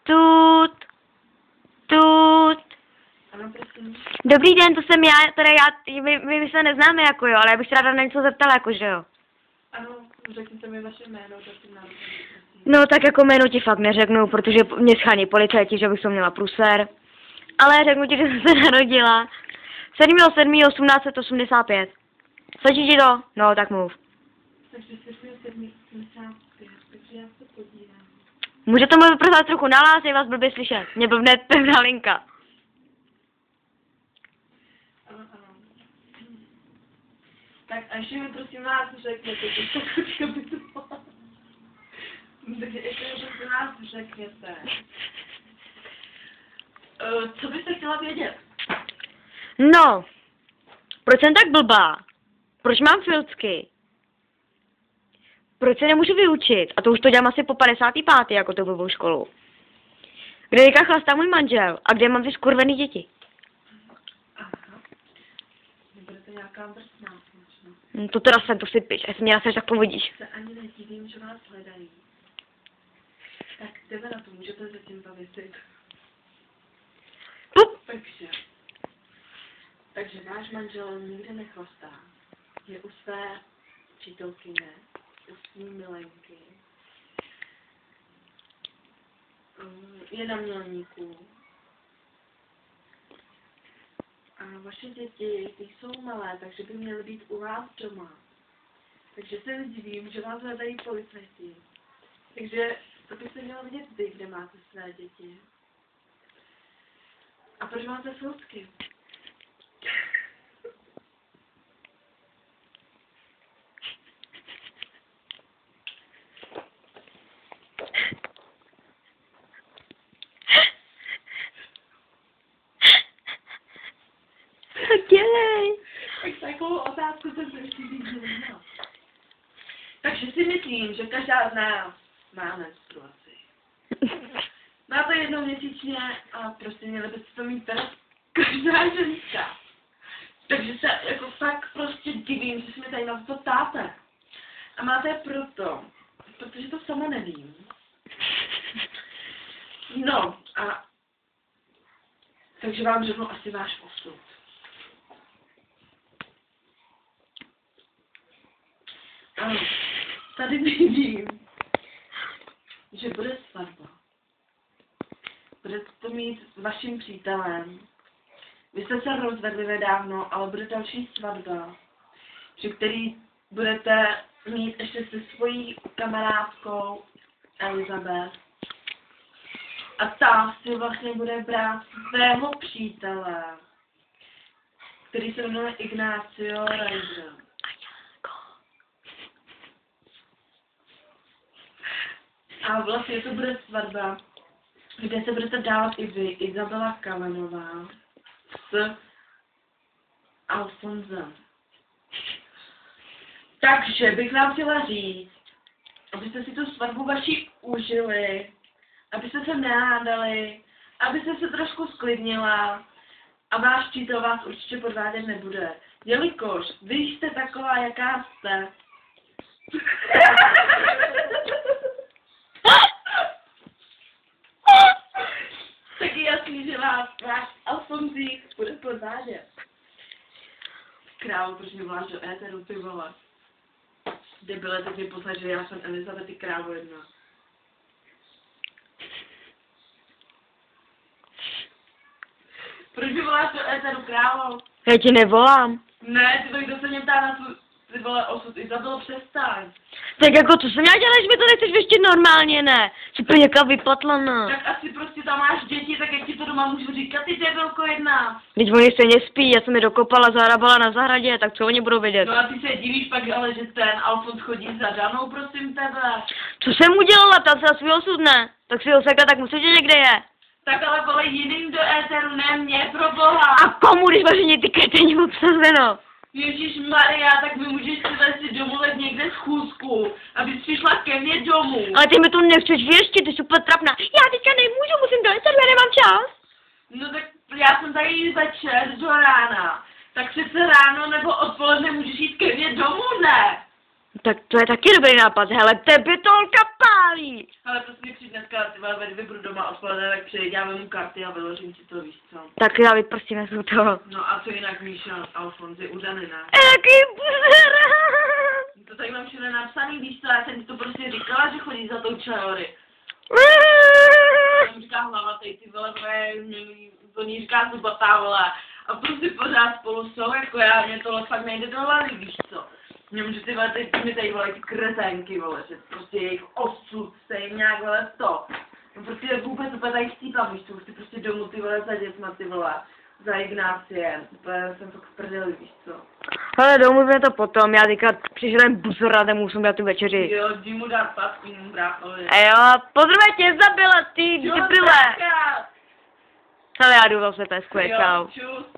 Tut. Tut. Ano, prosím. Dobrý den, to jsem já, teda my se neznáme jako jo, ale já bych se ráda na něco zeptala, jako že jo. Ano, řekněte mi vaše jméno, prosím, nám. No tak jako jméno ti fakt neřeknu, protože mě schání policajti, že bych to měla pruser. Ale řeknu ti, že jsem se narodila 7.7.1885. Stačí ti to? No, tak mluv. Takže 7.7.85, takže já se podívám. Můžete mluvit prosím trochu nahlas, je vás blbě slyšet. Mě blbne pevná linka. Ano, ano. Tak a ještě mi prosím vás řekněte, takže ještě mi prosím vás řekněte. Co byste chtěla vědět? No, proč jsem tak blbá? Proč mám filcky? Proč se nemůžu vyučit? A to už to dělám asi po 55. jako to blbou školu. Kde teďka chlastá můj manžel? A kde mám ty skurvený děti? Aha. Nebudete nějaká vrstná, možná. To teda jsem, to si piš, až se mě naseš, tak povodíš. Se ani nedivím, že vás hledají. Tak jdeme na to, můžete zatím zavěsit. Pup. Takže váš manžel nikde nechlastá. Je u své přítelkyně, u své milenky. Je na mělníku. A vaše děti, ty jsou malé, takže by měly být u vás doma. Takže se nedivím, že vás hledají policajti. Takže to byste měla vidět vy, kde máte své děti. A proč máte filtky? Co dělej? Tak takovou otázku jsem se ještě nikdy neměla. Takže si myslím, že každá z nás má menstruaci. Máte jednou měsíčně a prostě měli byste to mít teda každá ženská. Takže se jako fakt prostě divím, že se mi tady na to ptáte. A máte proto, protože to sama nevím. No a takže vám řeknu asi váš osud. Ano, tady vidím, že bude svatba. Budete to mít s vaším přítelem. Vy jste se rozvedli nedávno, ale bude další svatba, při který budete mít ještě se svojí kamarádkou Elizabeth. A ta si vlastně bude brát svého přítele, který se jmenuje Ignacio Reiser. A vlastně to bude svatba, kde se budete dávat i vy, Izabela Kamenová, s Alfonzem. Takže bych vám chtěla říct, abyste si tu svatbu vaši užili, abyste se nehádali, abyste se trošku sklidnila a váš přítel vás určitě podvádět nebude. Jelikož vy jste taková, jaká jste. Tak je jasný, že vás váš Alfonzík bude podvádět. Krávo, proč mě voláš do éteru, ty vole? Debile, tak mi poslať, že já jsem Elizabety Krávo 1. Proč mi voláš do éteru, krávo? Já ti nevolám. Ne, ty to kdo se mě ptá na tu, ty vole, osud, Izabelo, přestaň. Tak jako to jsem já dělala, že mi to nechceš věštit normálně, ne? Jsi úplně jaká vypatlaná. Tak asi prostě tam máš děti, tak jak ti to doma můžu říkat, ty debilko 1. Teď oni se nespí, já jsem je dokopala, zahrabala na zahradě, tak co oni budou vědět? No a ty se divíš pak, ale že ten Alfons chodí za Danou, prosím tebe. Co jsem udělala, ptal se na svůj osud, ne? Tak si ho sekla, tak musíš vědět, kde je. Tak ale vole jiným do éteru, ne mě, pro boha. A komu, když vaření ty kretení obsazeno? Ježišmarja, tak mi můžeš si domluvit někde schůzku, abys přišla ke mně domů. Ale ty mi to nechceš věštit, ty jsi super trapná. Já teďka nemůžu, musím do éteru, já nemám čas. No tak já jsem tady večer do rána. Tak sice ráno nebo odpoledne můžeš jít ke mně domů, ne? Tak to je taky dobrý nápad, hele, tebe tolka pálí. Ale prostě přijď dneska, ty vole, ve 2 budu doma odpoledne, tak přijď, já vemu karty a vyložím ti to, víš co. Tak já vyprostíme z toho. No a co jinak, Míša, Alfonzi, udany, ne? Jaký buzera. To tady mám všude napsaný, víš co, já jsem ti to prostě říkala, že chodí za tou čajory. Tam říká hlavatej, ty vole, to ní říká zubatá, vole. A prostě pořád spolu jsou, jako já, mě tohle fakt nejde do hlavy, víš co. Jenomže ty vole, teď mi tady vole ty kretenky, vole, že prostě jejich osud se jim nějak, vole, to. No prostě vůbec úplně tady chcípám, víš co, už ty prostě domů, ty vole, za dětma, ty vole, za Ignáciem. Úplně jsem fakt v prdeli, víš co. Ale domluvíme to potom, já teďka přišel buzera, ten musím dát tu večeři. Jo, jdi mu dát pasku, mu bráchovi. A jo, pozdravuj tě, zabila ty, Jo, ty bryle. tak. Ale já jdu zase pesku, čau. Jo, čus.